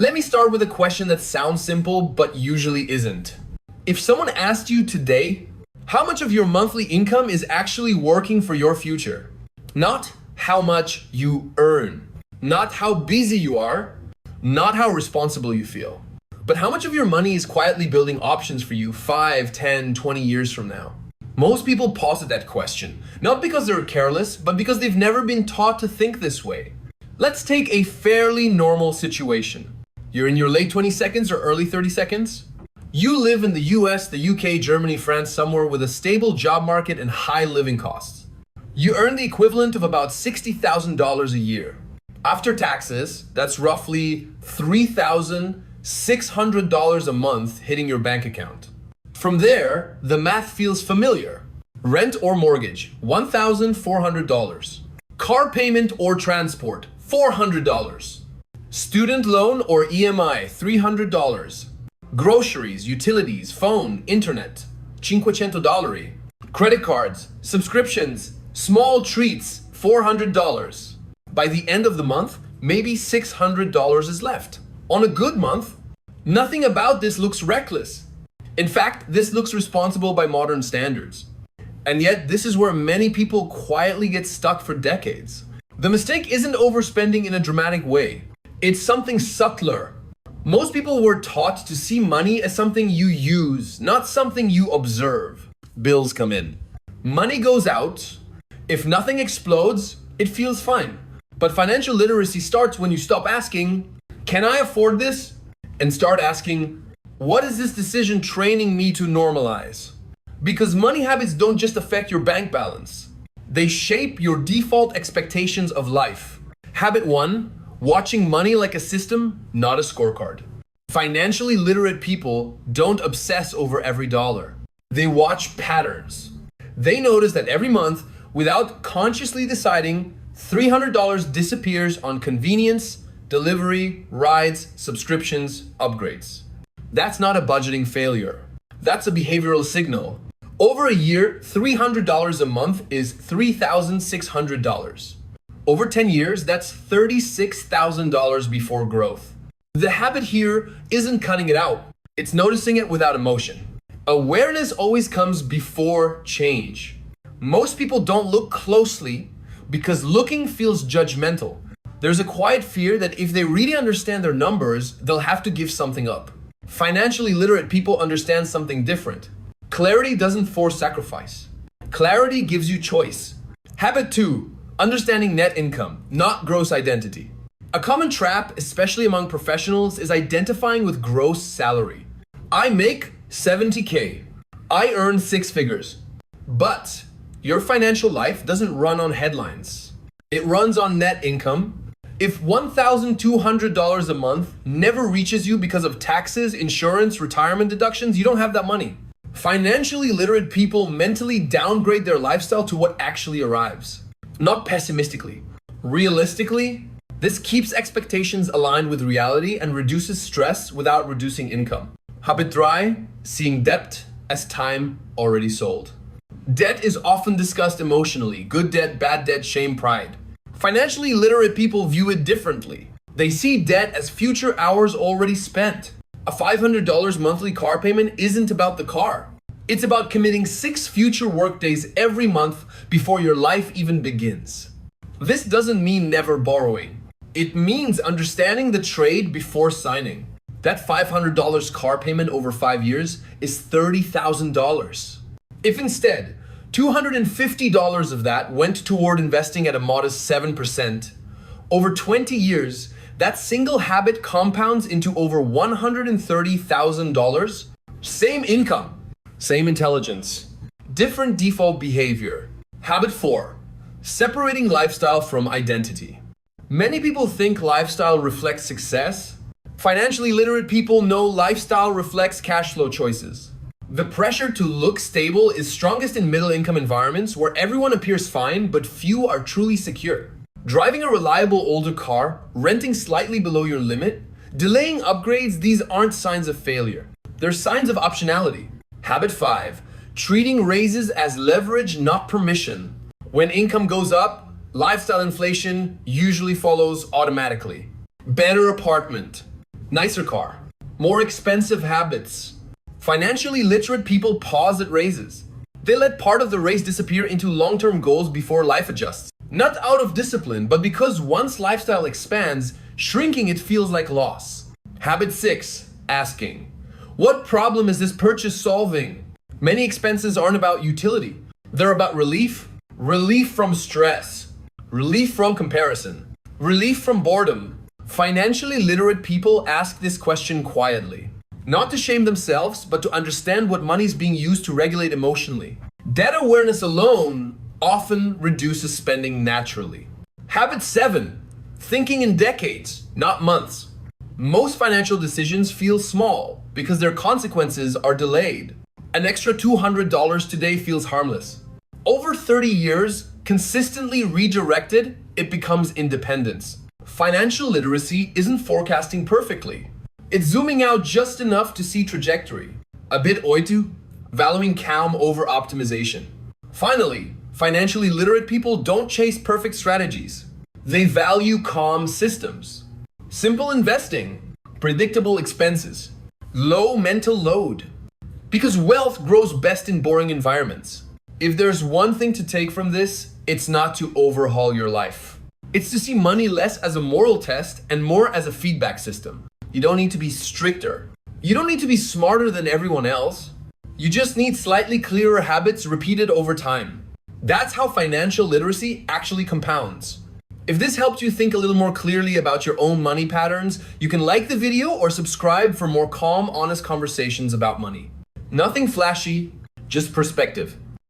Let me start with a question that sounds simple but usually isn't. If someone asked you today, how much of your monthly income is actually working for your future? Not how much you earn, not how busy you are, not how responsible you feel, but how much of your money is quietly building options for you 5, 10, 20 years from now? Most people pause at that question, not because they're careless, but because they've never been taught to think this way. Let's take a fairly normal situation. You're in your late 20 seconds or early 30 seconds. You live in the US, the UK, Germany, France, somewhere with a stable job market and high living costs. You earn the equivalent of about $60,000 a year. After taxes, that's roughly $3,600 a month hitting your bank account. From there, the math feels familiar. Rent or mortgage, $1,400. Car payment or transport, $400. Student loan or EMI, $300. Groceries, utilities, phone, internet, $500. Credit cards, subscriptions, small treats, $400. By the end of the month, maybe $600 is left. On a good month, nothing about this looks reckless. In fact, this looks responsible by modern standards. And yet, this is where many people quietly get stuck for decades. The mistake isn't overspending in a dramatic way. It's something subtler. Most people were taught to see money as something you use, not something you observe. Bills come in. Money goes out. If nothing explodes, it feels fine. But financial literacy starts when you stop asking, "Can I afford this?" and start asking, "What is this decision training me to normalize?" Because money habits don't just affect your bank balance. They shape your default expectations of life. Habit 1, watching money like a system, not a scorecard. Financially literate people don't obsess over every dollar. They watch patterns. They notice that every month, without consciously deciding, $300 disappears on convenience, delivery, rides, subscriptions, upgrades. That's not a budgeting failure. That's a behavioral signal. Over a year, $300 a month is $3,600. Over 10 years, that's $36,000 before growth. The habit here isn't cutting it out. It's noticing it without emotion. Awareness always comes before change. Most people don't look closely because looking feels judgmental. There's a quiet fear that if they really understand their numbers, they'll have to give something up. Financially literate people understand something different. Clarity doesn't force sacrifice. Clarity gives you choice. Habit 2, understanding net income, not gross identity. A common trap, especially among professionals, is identifying with gross salary. I make 70K. I earn 6 figures. But your financial life doesn't run on headlines. It runs on net income. If $1,200 a month never reaches you because of taxes, insurance, retirement deductions, you don't have that money. Financially literate people mentally downgrade their lifestyle to what actually arrives. Not pessimistically. Realistically, this keeps expectations aligned with reality and reduces stress without reducing income. Habit 3, seeing debt as time already sold. Debt is often discussed emotionally. Good debt, bad debt, shame, pride. Financially literate people view it differently. They see debt as future hours already spent. A $500 monthly car payment isn't about the car. It's about committing 6 future workdays every month before your life even begins. This doesn't mean never borrowing. It means understanding the trade before signing. That $500 car payment over 5 years is $30,000. If instead, $250 of that went toward investing at a modest 7%, over 20 years, that single habit compounds into over $130,000. Same income, same intelligence, different default behavior. Habit 4, separating lifestyle from identity. Many people think lifestyle reflects success. Financially literate people know lifestyle reflects cash flow choices. The pressure to look stable is strongest in middle-income environments where everyone appears fine but few are truly secure. Driving a reliable older car, renting slightly below your limit, delaying upgrades, these aren't signs of failure. They're signs of optionality. Habit 5, treating raises as leverage, not permission. When income goes up, lifestyle inflation usually follows automatically. Better apartment, nicer car. More expensive habits. Financially literate people pause at raises. They let part of the raise disappear into long-term goals before life adjusts. Not out of discipline, but because once lifestyle expands, shrinking it feels like loss. Habit 6. Asking. What problem is this purchase solving? Many expenses aren't about utility. They're about relief. Relief from stress. Relief from comparison. Relief from boredom. Financially literate people ask this question quietly. Not to shame themselves, but to understand what money is being used to regulate emotionally. Debt awareness alone often reduces spending naturally. Habit 7. Thinking in decades, not months. Most financial decisions feel small because their consequences are delayed. An extra $200 today feels harmless. Over 30 years, consistently redirected, it becomes independence. Financial literacy isn't forecasting perfectly. It's zooming out just enough to see trajectory. A bit oitu, valuing calm over optimization. Finally, financially literate people don't chase perfect strategies. They value calm systems. Simple investing, predictable expenses, low mental load. Because wealth grows best in boring environments. If there's one thing to take from this, it's not to overhaul your life. It's to see money less as a moral test and more as a feedback system. You don't need to be stricter. You don't need to be smarter than everyone else. You just need slightly clearer habits repeated over time. That's how financial literacy actually compounds. If this helped you think a little more clearly about your own money patterns, you can like the video or subscribe for more calm, honest conversations about money. Nothing flashy, just perspective.